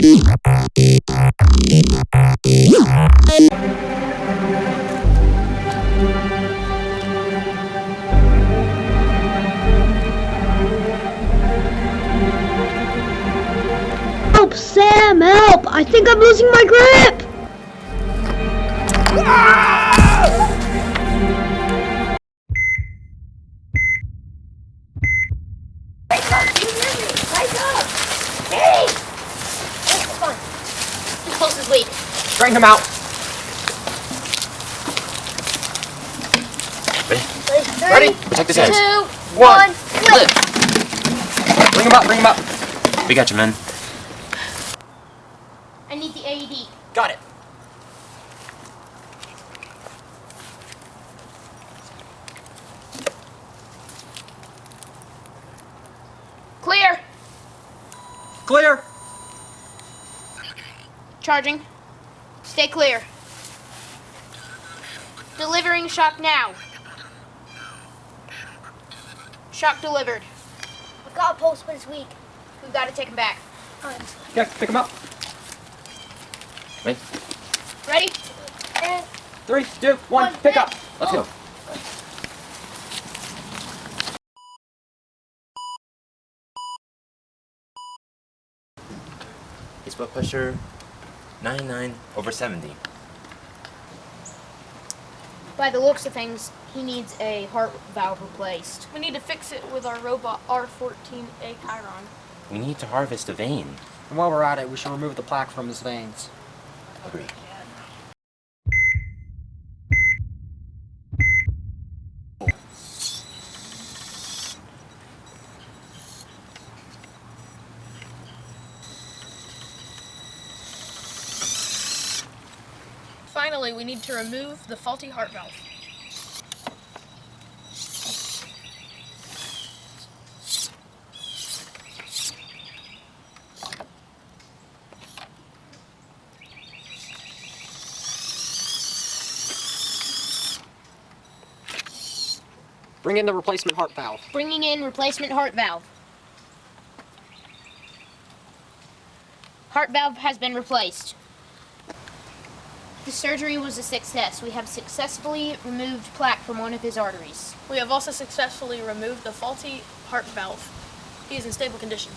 Help, Sam, help! I think I'm losing my grip! Wake up! Wake up! Hey! What's fun? Who pulls his weight? Bring him out. Ready? Protect his hands. 2, 1, flip! Bring him up, bring him up. We got you, men. I need the AED. Got it. Clear! Clear. Charging. Stay clear. Delivering shock now. Shock delivered. I've got a pulse, but it's weak. We've got to take him back. Yeah, pick him up. Wait. Ready? 3, 2, 1, pick up. Let's go. His blood pressure 99/70. By the looks of things, he needs a heart valve replaced. We need to fix it with our robot R14A Chiron. We need to harvest a vein. And while we're at it, we should remove the plaque from his veins. Agreed. Finally, we need to remove the faulty heart valve. Bring in the replacement heart valve. Bringing in replacement heart valve. Heart valve has been replaced. The surgery was a success. We have successfully removed plaque from one of his arteries. We have also successfully removed the faulty heart valve. He is in stable condition.